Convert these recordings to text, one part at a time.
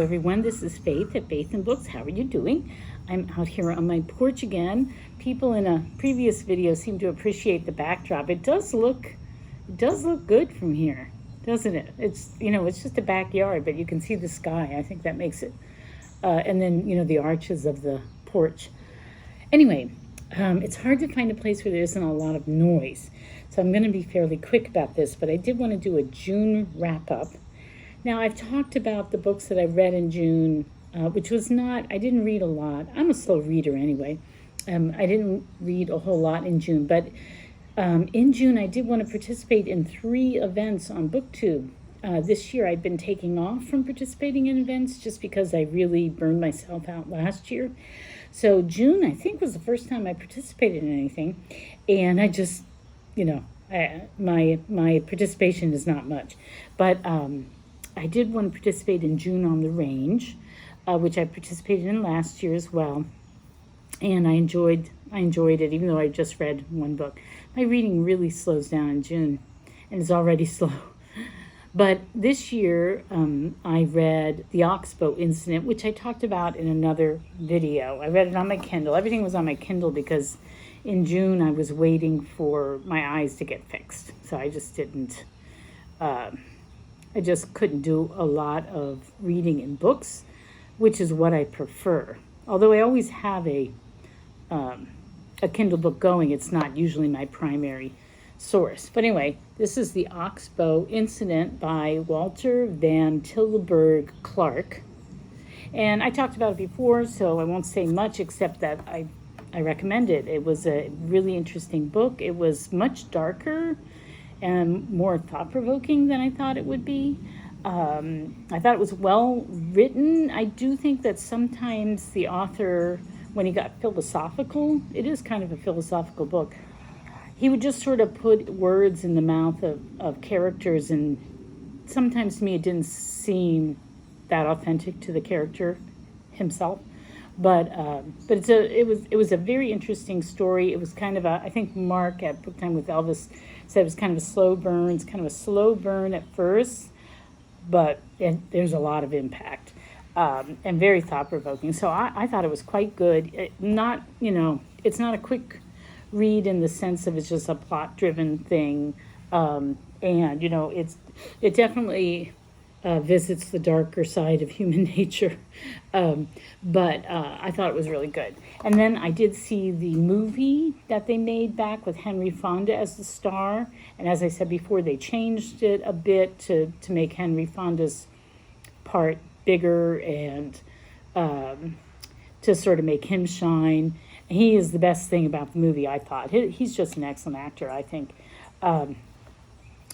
everyone. This is Faith at Faith and Books. How are you doing? I'm out here on my porch again. People in a previous video seem to appreciate the backdrop. It does look good from here, doesn't it? It's just a backyard, but you can see the sky. I think that makes it. And then, the arches of the porch. Anyway, it's hard to find a place where there isn't a lot of noise. So I'm going to be fairly quick about this, but I did want to do a June wrap-up. Now, I've talked about the books that I read in June, I didn't read a lot. I'm a slow reader anyway. I didn't read a whole lot in June, but in June, I did want to participate in 3 events on BookTube. This year, I'd been taking off from participating in events just because I really burned myself out last year. So June, I think, was the first time I participated in anything, and I just, my participation is not much, but I did want to participate in June on the Range, which I participated in last year as well, and I enjoyed it, even though I just read one book. My reading really slows down in June, and it's already slow. But this year, I read The Oxbow Incident, which I talked about in another video. I read it on my Kindle. Everything was on my Kindle because in June I was waiting for my eyes to get fixed. So I just didn't, I just couldn't do a lot of reading in books, which is what I prefer. Although I always have a Kindle book going, it's not usually my primary source. But anyway, this is The Oxbow Incident by Walter Van Tilburg Clark. And I talked about it before, so I won't say much except that I recommend it. It was a really interesting book. It was much darker and more thought-provoking than I thought it would be. I thought it was well written. I do think that sometimes the author, when he got philosophical, it is kind of a philosophical book, he would just sort of put words in the mouth of characters, and sometimes to me it didn't seem that authentic to the character himself. But it was a very interesting story. It was kind of I think Mark at Book Time with Elvis said it was kind of a slow burn. It's kind of a slow burn at first, but there's a lot of impact, and very thought-provoking. So I thought it was quite good. It's not a quick read in the sense of it's just a plot-driven thing, and it definitely visits the darker side of human nature, but I thought it was really good. And then I did see the movie that they made back with Henry Fonda as the star, and as I said before, they changed it a bit to make Henry Fonda's part bigger and to sort of make him shine. He is the best thing about the movie, I thought. He's just an excellent actor, I think.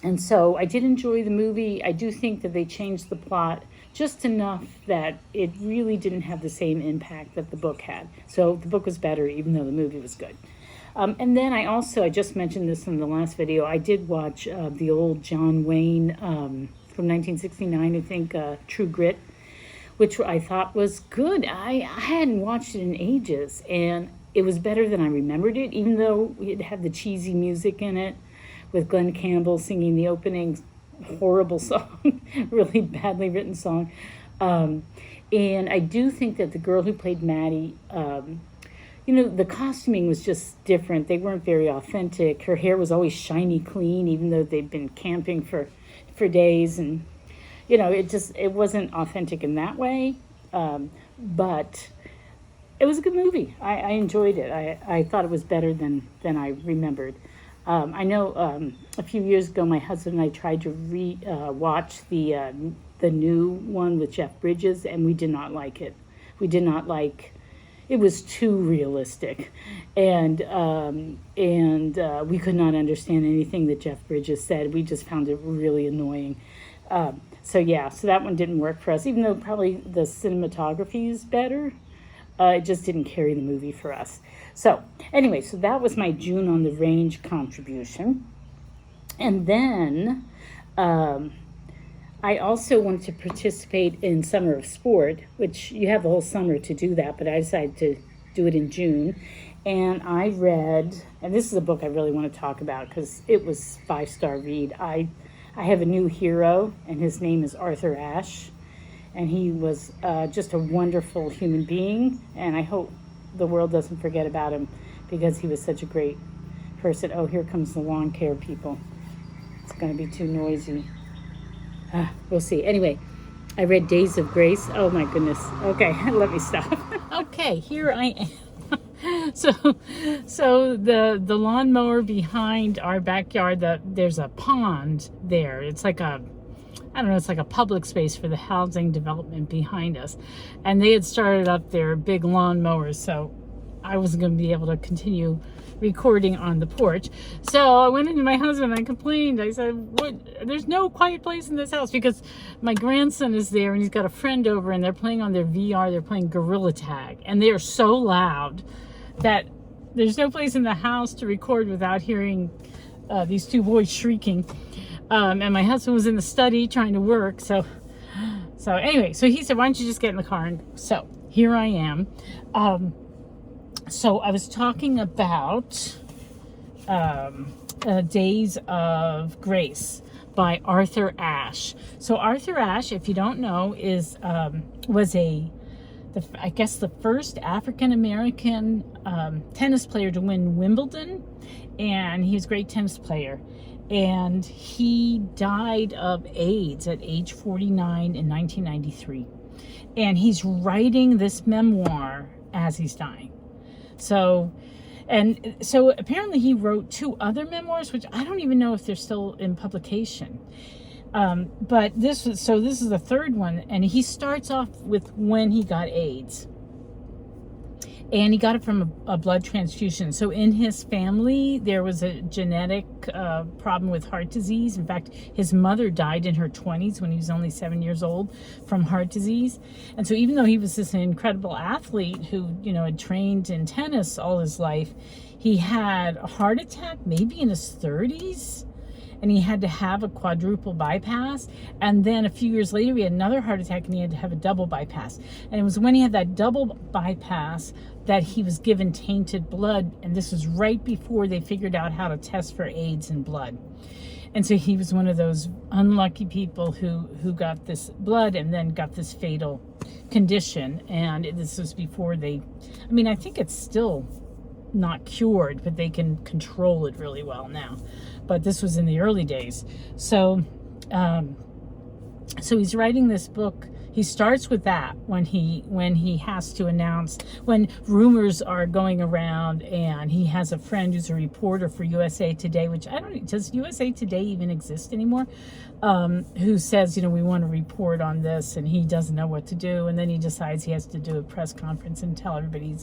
And so I did enjoy the movie. I do think that they changed the plot just enough that it really didn't have the same impact that the book had. So the book was better, even though the movie was good. And then I just mentioned this in the last video, I did watch the old John Wayne from 1969, I think, True Grit, which I thought was good. I hadn't watched it in ages, and it was better than I remembered it, even though it had the cheesy music in it, with Glenn Campbell singing the opening horrible song, really badly written song. And I do think that the girl who played Maddie, the costuming was just different. They weren't very authentic. Her hair was always shiny clean, even though they'd been camping for days, and it wasn't authentic in that way. But it was a good movie. I enjoyed it. I thought it was better than I remembered. I know a few years ago, my husband and I tried to watch the new one with Jeff Bridges, and we did not like it. We did not like. It was too realistic, and we could not understand anything that Jeff Bridges said. We just found it really annoying. So that one didn't work for us, even though probably the cinematography is better. It just didn't carry the movie for us. So anyway, so that was my June on the Range contribution. And then I also wanted to participate in Summer of Sport, which you have the whole summer to do that, but I decided to do it in June. And I read, and this is a book I really want to talk about because it was a 5-star read. I have a new hero, and his name is Arthur Ashe. and he was just a wonderful human being, and I hope the world doesn't forget about him because he was such a great person. Oh, here comes the lawn care people. It's going to be too noisy. We'll see. Anyway, I read Days of Grace. Oh my goodness. Okay, let me stop. Okay, here I am. So the lawnmower behind our backyard, there's a pond there. It's like I don't know, it's like a public space for the housing development behind us. And they had started up their big lawnmowers, so I wasn't going to be able to continue recording on the porch. So I went into my husband and I complained. I said, "What? There's no quiet place in this house," because my grandson is there and he's got a friend over and they're playing on their VR. They're playing Gorilla Tag, and they are so loud that there's no place in the house to record without hearing these two boys shrieking. And my husband was in the study trying to work. So anyway, so he said, "Why don't you just get in the car?" And so here I am. So I was talking about Days of Grace by Arthur Ashe. So Arthur Ashe, if you don't know, was I guess the first African-American tennis player to win Wimbledon, and he was a great tennis player. And he died of AIDS at age 49 in 1993. And he's writing this memoir as he's dying. So apparently he wrote 2 other memoirs, which I don't even know if they're still in publication. But this is the 3rd one, and he starts off with when he got AIDS. And he got it from a blood transfusion. So in his family, there was a genetic problem with heart disease. In fact, his mother died in her 20s when he was only 7 years old from heart disease. And so even though he was this incredible athlete who, had trained in tennis all his life, he had a heart attack maybe in his 30s. And he had to have a quadruple bypass. And then a few years later, he had another heart attack and he had to have a double bypass. And it was when he had that double bypass that he was given tainted blood. And this was right before they figured out how to test for AIDS in blood. And so he was one of those unlucky people who got this blood and then got this fatal condition. And this was before I think it's still not cured, but they can control it really well now. But this was in the early days. So he's writing this book. He starts with that when he has to announce, when rumors are going around, and he has a friend who's a reporter for USA Today, which does USA Today even exist anymore? Who says, we want to report on this, and he doesn't know what to do, and then he decides he has to do a press conference and tell everybody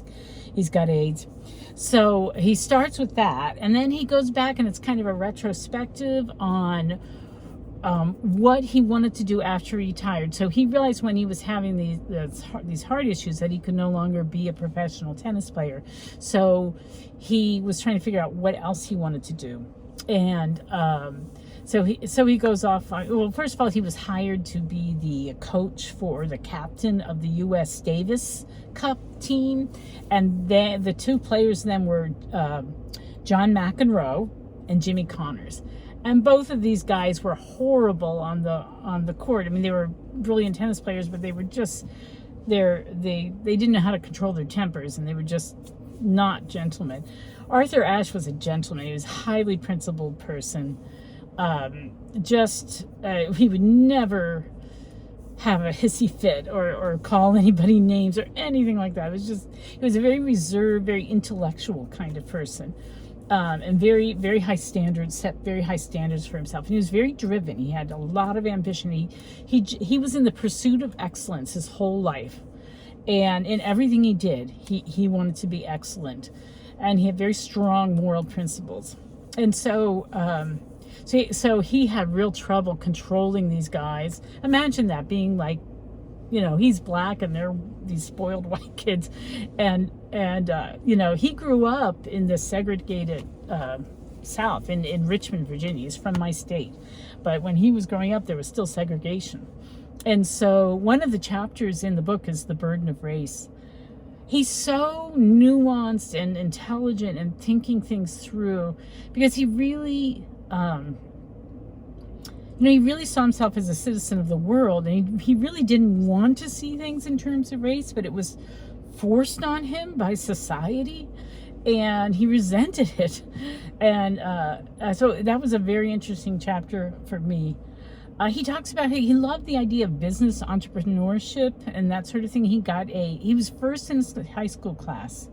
he's got AIDS. So he starts with that, and then he goes back, and it's kind of a retrospective on what he wanted to do after he retired. So he realized when he was having these heart issues that he could no longer be a professional tennis player. So he was trying to figure out what else he wanted to do. And so he goes off. Well, first of all, he was hired to be the coach for the captain of the U.S. Davis Cup team. And the 2 players then were John McEnroe and Jimmy Connors. And both of these guys were horrible on the court. I mean, they were brilliant tennis players, but they were just they didn't know how to control their tempers, and they were just not gentlemen. Arthur Ashe was a gentleman. He was a highly principled person. He would never have a hissy fit or call anybody names or anything like that. He was a very reserved, very intellectual kind of person. And very, very high standards, set very high standards for himself. And he was very driven. He had a lot of ambition. He was in the pursuit of excellence his whole life. And in everything he did, he wanted to be excellent. And he had very strong moral principles. And so he had real trouble controlling these guys. Imagine that, being like, he's black and they're these spoiled white kids. And he grew up in the segregated South in Richmond, Virginia. He's from my state. But when he was growing up, there was still segregation. And so one of the chapters in the book is the burden of race. He's so nuanced and intelligent and thinking things through, because he really he really saw himself as a citizen of the world, and he really didn't want to see things in terms of race, but it was forced on him by society, and he resented it. And so that was a very interesting chapter for me. He talks about how he loved the idea of business entrepreneurship and that sort of thing. He was first in his high school class,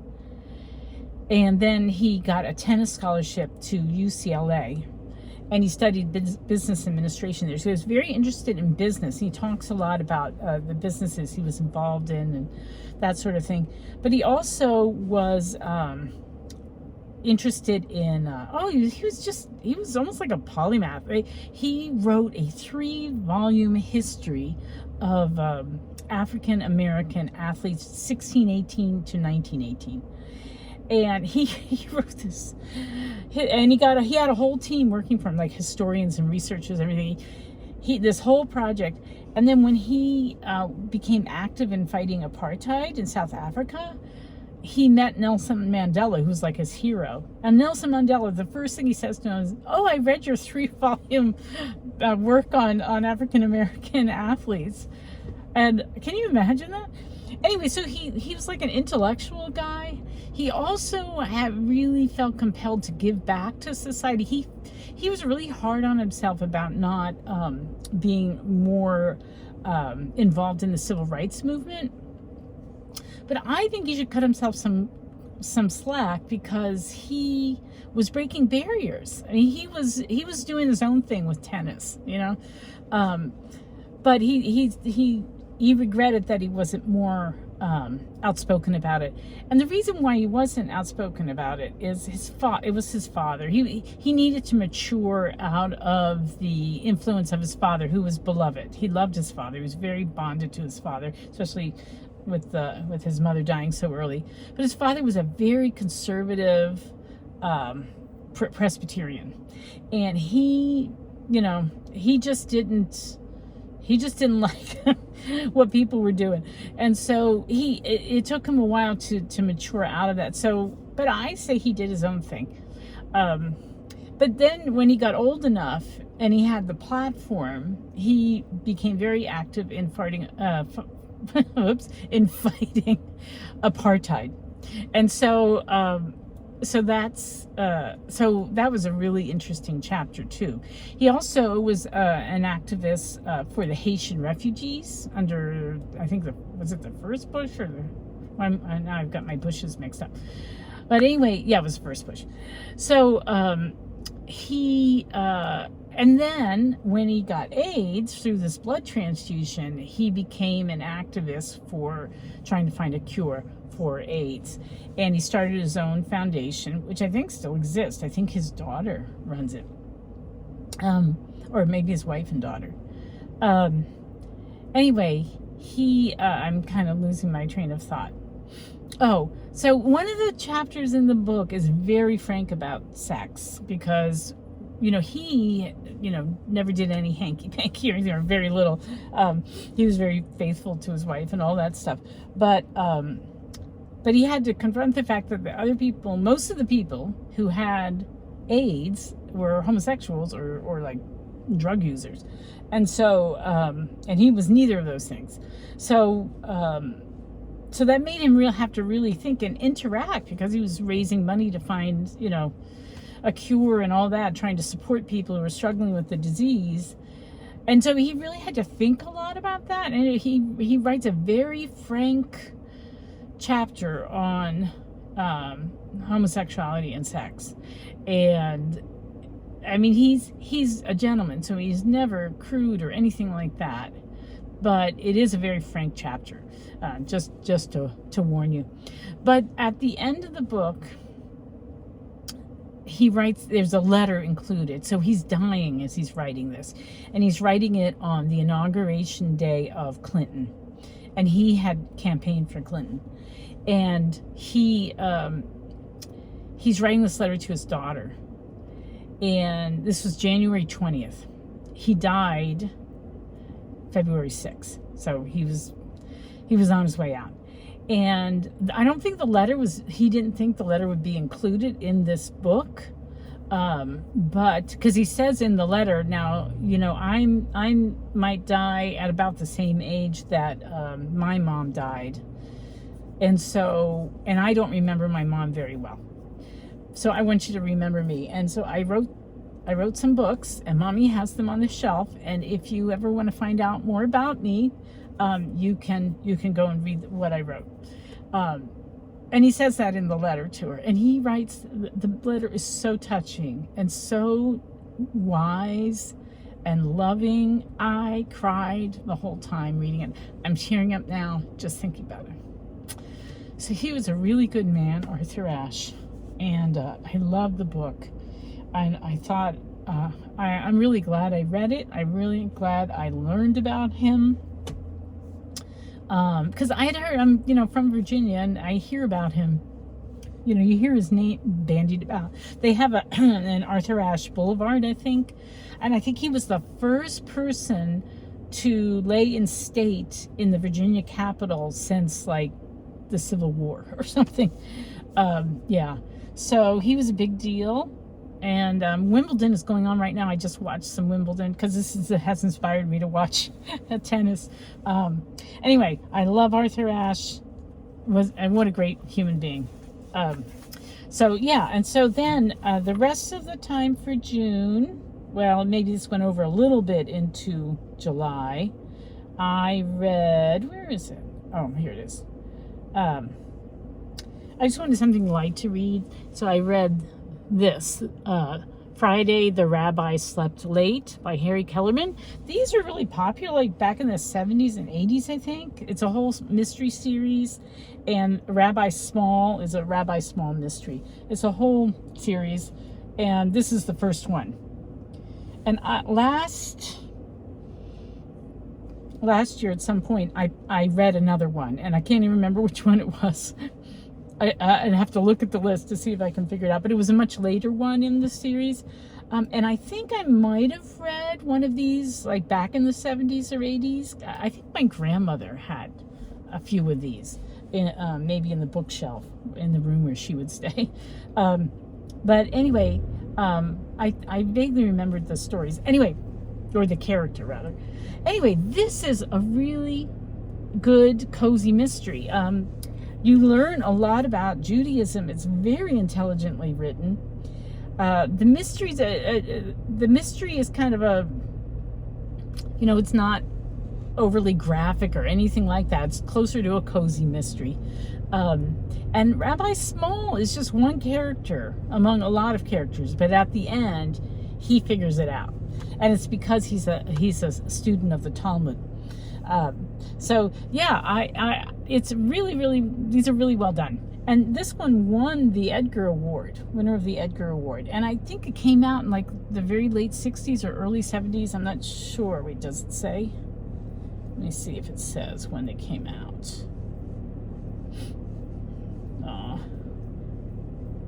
and then he got a tennis scholarship to UCLA, and he studied business administration there. So he was very interested in business. He talks a lot about the businesses he was involved in and that sort of thing. But he also was interested in, he was almost like a polymath, right? He wrote a 3-volume history of African American athletes, 1618 to 1918. And he wrote this, and he had a whole team working for him, like historians and researchers, everything. This whole project. And then when he became active in fighting apartheid in South Africa, he met Nelson Mandela, who's like his hero. And Nelson Mandela, the first thing he says to him is, "Oh, I read your 3-volume work on African American athletes." And can you imagine that? Anyway, so he was like an intellectual guy. He also really felt compelled to give back to society. He was really hard on himself about not being more involved in the civil rights movement. But I think he should cut himself some slack, because he was breaking barriers. I mean, he was doing his own thing with tennis, but he regretted that he wasn't more outspoken about it. And the reason why he wasn't outspoken about it is it was his father. He needed to mature out of the influence of his father, who was beloved. He loved his father. He was very bonded to his father, especially with his mother dying so early. But his father was a very conservative Presbyterian, and he just didn't like what people were doing. And so it took him a while to mature out of that. So, but I say he did his own thing. But then when he got old enough and he had the platform, he became very active in fighting apartheid. And so that was a really interesting chapter too. He also was an activist for the Haitian refugees under, I think, was it the first Bush or now I've got my Bushes mixed up. But anyway, yeah, it was the first Bush. So and then when he got AIDS through this blood transfusion, he became an activist for trying to find a cure for AIDS. And he started his own foundation, which I think still exists. I think his daughter runs it. Or maybe his wife and daughter. Anyway, I'm kind of losing my train of thought. Oh, so one of the chapters in the book is very frank about sex, because he never did any hanky-panky or anything, or very little. He was very faithful to his wife and all that stuff. But he had to confront the fact that the other people, most of the people who had AIDS, were homosexuals or like drug users. And so, and he was neither of those things. So that made him have to really think and interact, because he was raising money to find, a cure and all that, trying to support people who were struggling with the disease. And so he really had to think a lot about that. And he writes a very frank chapter on homosexuality and sex. And I mean, he's a gentleman, so he's never crude or anything like that. But it is a very frank chapter, just to warn you. But at the end of the book, he writes, there's a letter included. So he's dying as he's writing this. And he's writing it on the inauguration day of Clinton. And he had campaigned for Clinton. And he's writing this letter to his daughter. And this was January 20th. He died February 6th. So he was on his way out. And I don't think he didn't think the letter would be included in this book. But because he says in the letter, now, I might die at about the same age that my mom died. And I don't remember my mom very well. So I want you to remember me. And so I wrote some books, and Mommy has them on the shelf. And if you ever want to find out more about me, you can go and read what I wrote. And he says that in the letter to her. And he writes, the letter is so touching and so wise and loving. I cried the whole time reading it. I'm tearing up now just thinking about it. So he was a really good man, Arthur Ashe. And I love the book. And I thought, I'm really glad I read it. I'm really glad I learned about him. Because I had heard, I'm, from Virginia, and I hear about him. You hear his name bandied about. They have an Arthur Ashe Boulevard, I think. And I think he was the first person to lay in state in the Virginia Capitol since, like, the Civil War or something. Yeah. So he was a big deal. And Wimbledon is going on right now. I just watched some Wimbledon because has inspired me to watch tennis. Anyway, I love Arthur Ashe. And what a great human being. So yeah, and so then the rest of the time for June, well, maybe this went over a little bit into July. I read, where is it? Oh, here it is. I just wanted something light to read, so I read this, Friday the Rabbi Slept Late by Harry Kellerman. These are really popular, like back in the 70s and 80s, I think. It's a whole mystery series, and Rabbi Small is a Rabbi Small mystery. It's a whole series, and this is the first one. And last year at some point, I read another one, and I can't even remember which one it was. I'd have to look at the list to see if I can figure it out. But it was a much later one in the series. And I think I might have read one of these like back in the 70s or 80s. I think my grandmother had a few of these, maybe in the bookshelf in the room where she would stay. But anyway, I vaguely remembered the stories. Anyway, or the character rather. Anyway, this is a really good, cozy mystery. You learn a lot about Judaism. It's very intelligently written. The mystery is kind of a, it's not overly graphic or anything like that. It's closer to a cozy mystery. And Rabbi Small is just one character among a lot of characters, but at the end, he figures it out. And it's because he's a student of the Talmud. So yeah, it's really, these are really well done. And this one won the winner of the Edgar Award. And I think it came out in like the very late 60s or early 70s. I'm not sure. Wait, does it say? Let me see if it says when it came out.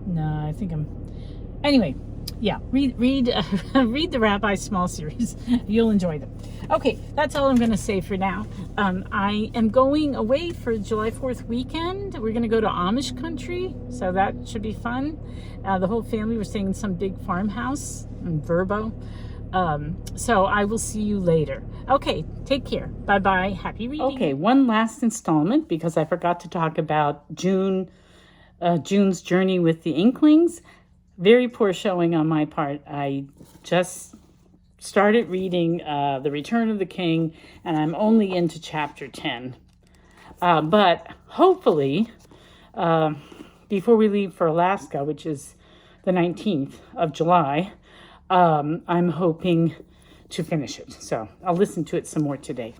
No, I think anyway, yeah, read read the Rabbi Small series. You'll enjoy them. Okay, that's all I'm going to say for now. I am going away for July 4th weekend. We're going to go to Amish country, so that should be fun. The whole family, we're staying in some big farmhouse in Verbo. So I will see you later. Okay, take care. Bye-bye. Happy reading. Okay, one last installment because I forgot to talk about June's journey with the Inklings. Very poor showing on my part. I just started reading The Return of the King, and I'm only into chapter 10. But hopefully, before we leave for Alaska, which is the 19th of July, I'm hoping to finish it. So I'll listen to it some more today.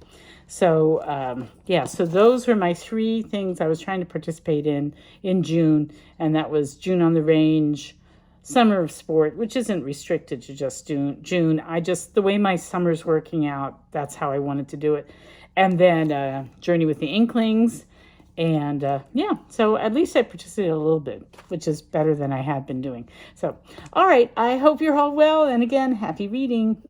So, yeah, so those were my 3 things I was trying to participate in June, and that was June on the Range, Summer of Sport, which isn't restricted to just June. The way my summer's working out, that's how I wanted to do it. And then Journey with the Inklings. And yeah, so at least I participated a little bit, which is better than I had been doing. So, all right, I hope you're all well. And again, happy reading.